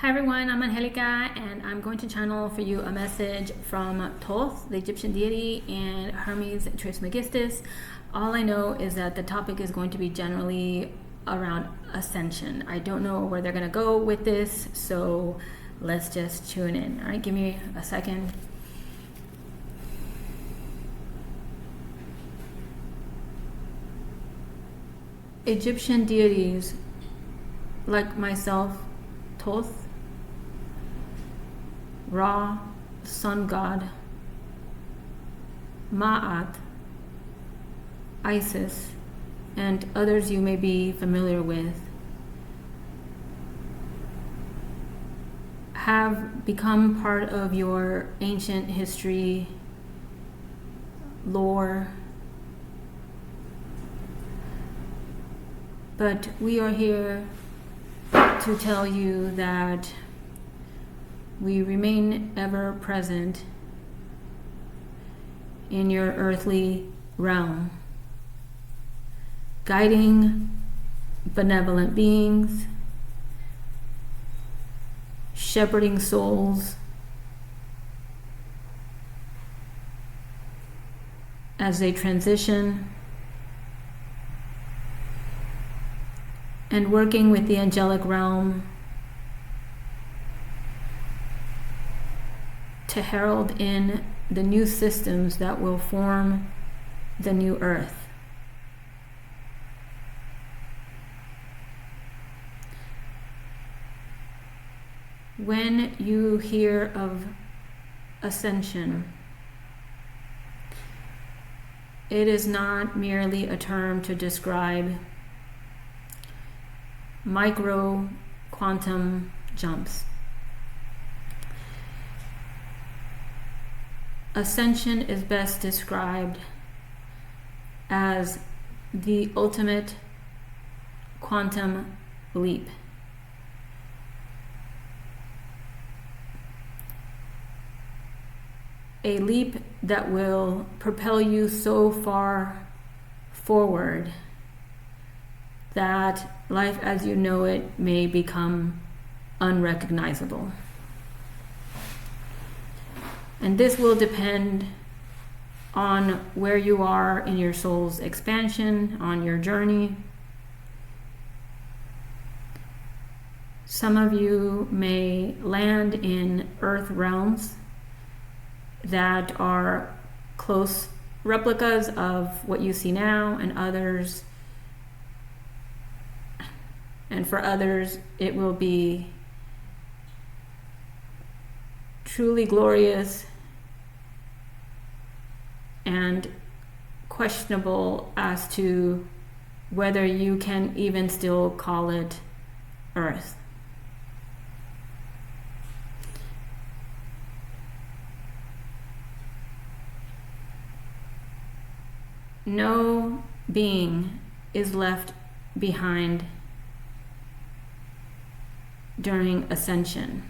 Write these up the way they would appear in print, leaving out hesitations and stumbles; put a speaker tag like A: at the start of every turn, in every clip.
A: Hi everyone, I'm Angelica and I'm going to channel for you a message from Thoth, the Egyptian deity, and Hermes Trismegistus. All I know is that the topic is going to be generally around Ascension. I don't know where they're going to go with this, so let's just tune in. All right, give me a second. Egyptian deities like myself, Thoth, Ra, sun god, Ma'at, Isis, and others you may be familiar with, have become part of your ancient history, lore, but we are here to tell you that we remain ever present in your earthly realm, guiding benevolent beings, shepherding souls as they transition, and working with the angelic realm to herald in the new systems that will form the new earth. When you hear of Ascension, it is not merely a term to describe micro quantum jumps. Ascension is best described as the ultimate quantum leap. A leap that will propel you so far forward that life as you know it may become unrecognizable. And this will depend on where you are in your soul's expansion, on your journey. Some of you may land in earth realms that are close replicas of what you see now, and for others it will be truly glorious and questionable as to whether you can even still call it Earth. No being is left behind during Ascension.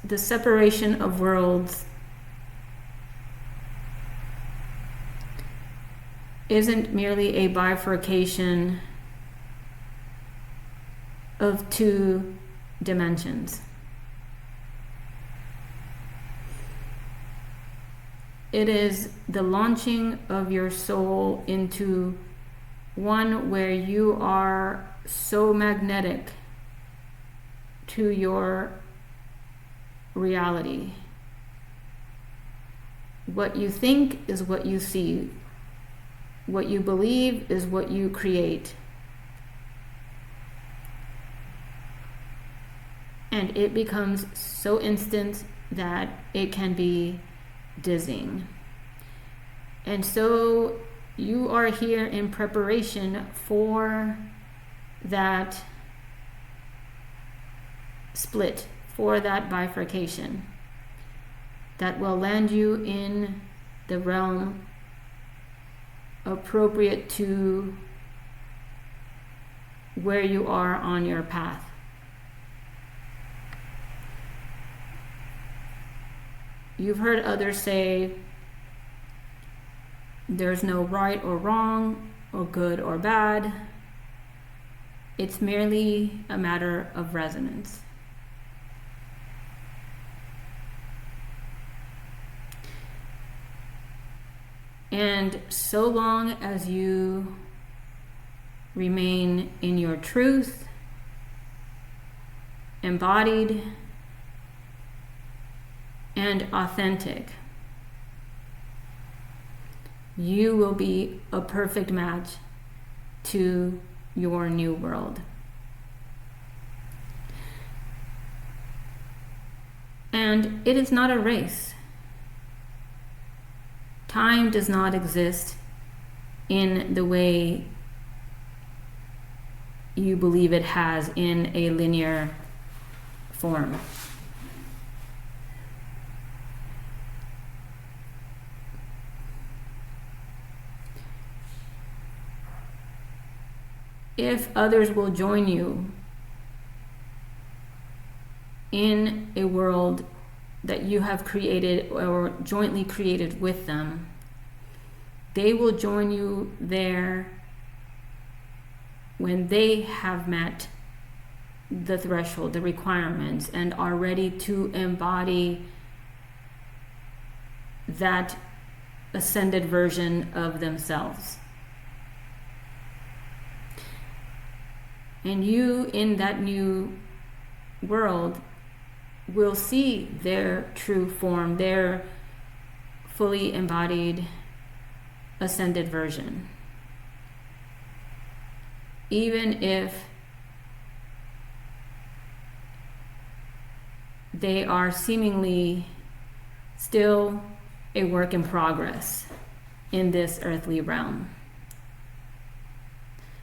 A: The separation of worlds isn't merely a bifurcation of two dimensions. It is the launching of your soul into one where you are so magnetic to your reality. What you think is what you see. What you believe is what you create. And it becomes so instant that it can be dizzying. And so you are here in preparation for that split, for that bifurcation that will land you in the realm appropriate to where you are on your path. You've heard others say there's no right or wrong, or good or bad. It's merely a matter of resonance. And so long as you remain in your truth, embodied and authentic, you will be a perfect match to your new world. And it is not a race. Time does not exist in the way you believe it has in a linear form. If others will join you in a world that you have created or jointly created with them, they will join you there when they have met the threshold, the requirements, and are ready to embody that ascended version of themselves. And you, in that new world, will see their true form, their fully embodied ascended version. Even if they are seemingly still a work in progress in this earthly realm.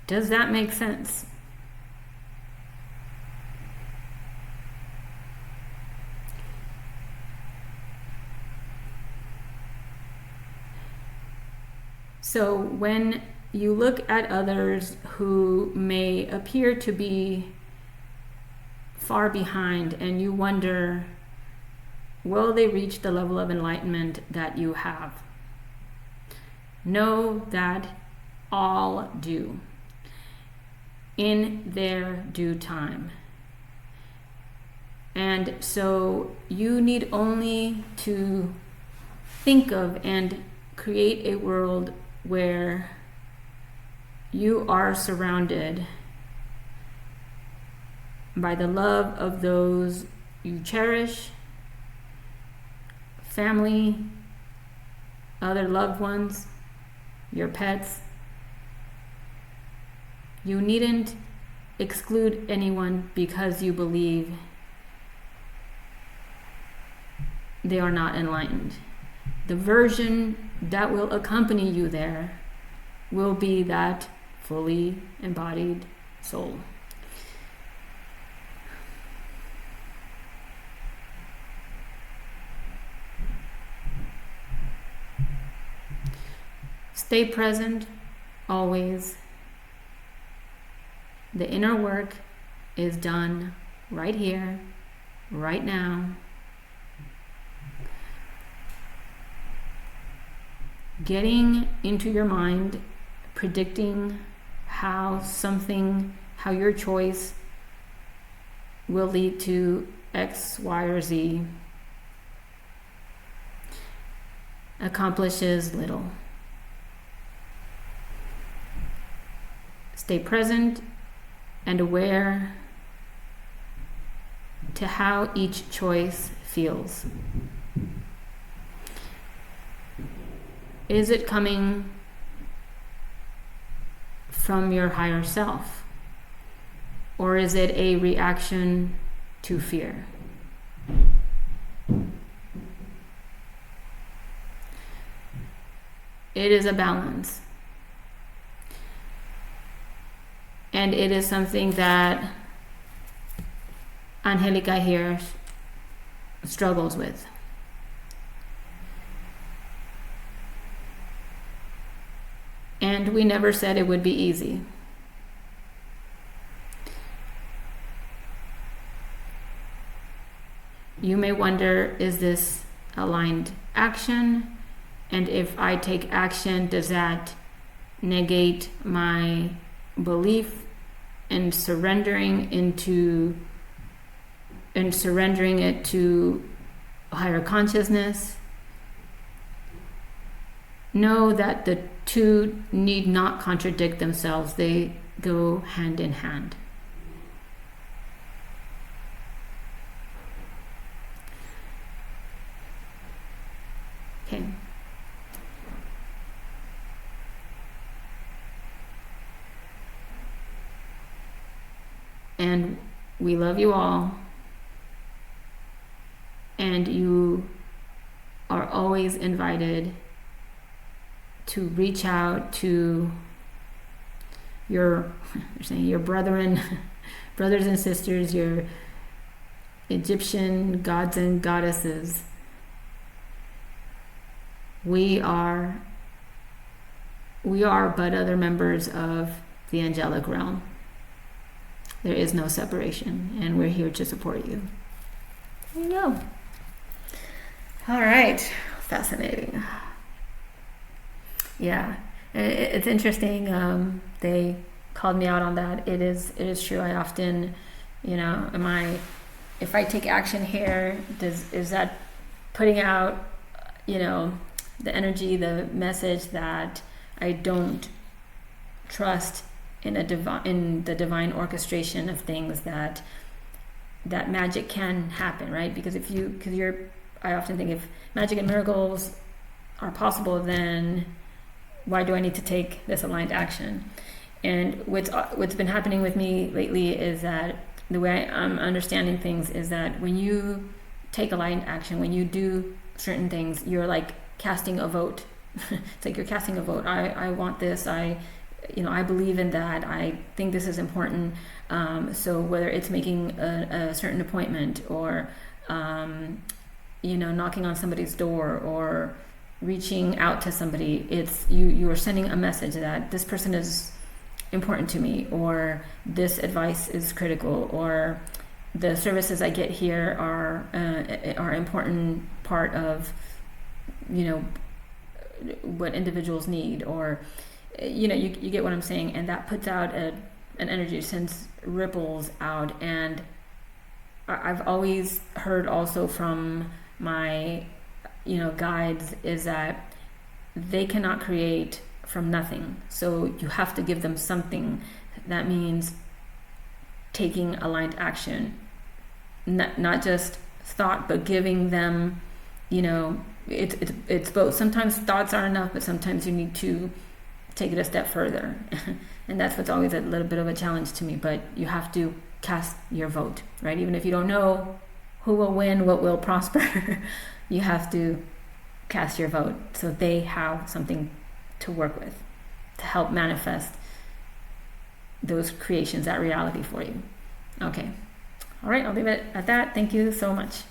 A: Does that make sense? So when you look at others who may appear to be far behind and you wonder, will they reach the level of enlightenment that you have? Know that all do, in their due time. And so you need only to think of and create a world where you are surrounded by the love of those you cherish, family, other loved ones, your pets. You needn't exclude anyone because you believe they are not enlightened. The version that will accompany you there will be that fully embodied soul. Stay present always. The inner work is done right here, right now. Getting into your mind, predicting how your choice will lead to X, Y, or Z accomplishes little. Stay present and aware to how each choice feels. Is it coming from your higher self? Or is it a reaction to fear? It is a balance. And it is something that Angelica here struggles with. And we never said it would be easy. You may wonder, is this aligned action? And if I take action, does that negate my belief and surrendering it to higher consciousness, know that the two need not contradict themselves. They go hand in hand. Okay. And we love you all. And you are always invited to reach out to your brothers and sisters, your Egyptian gods and goddesses. We are but other members of the angelic realm. There is no separation, and we're here to support you. There you go. All right. Fascinating. Yeah, it's interesting. They called me out on that. It is true. I often, if I take action here, is that putting out, the energy, the message that I don't trust in the divine orchestration of things, that magic can happen, right? Because I often think if magic and miracles are possible, then why do I need to take this aligned action? And what's been happening with me lately is that the way I'm understanding things is that when you take aligned action, when you do certain things, you're like casting a vote. It's like you're casting a vote. I want this. I believe in that. I think this is important. So whether it's making a certain appointment, or knocking on somebody's door, or reaching out to somebody, it's you are sending a message that this person is important to me, or this advice is critical, or the services I get here are important part of what individuals need, or you get what I'm saying, and that puts out an energy, sends ripples out. And I've always heard also from my guides is that they cannot create from nothing, so you have to give them something. That means taking aligned action, not just thought, but giving them, it's both. Sometimes thoughts are enough, but sometimes you need to take it a step further. And that's what's always a little bit of a challenge to me. But you have to cast your vote, right? Even if you don't know who will win, what will prosper, you have to cast your vote so they have something to work with to help manifest those creations, that reality for you. Okay. All right, I'll leave it at that. Thank you so much.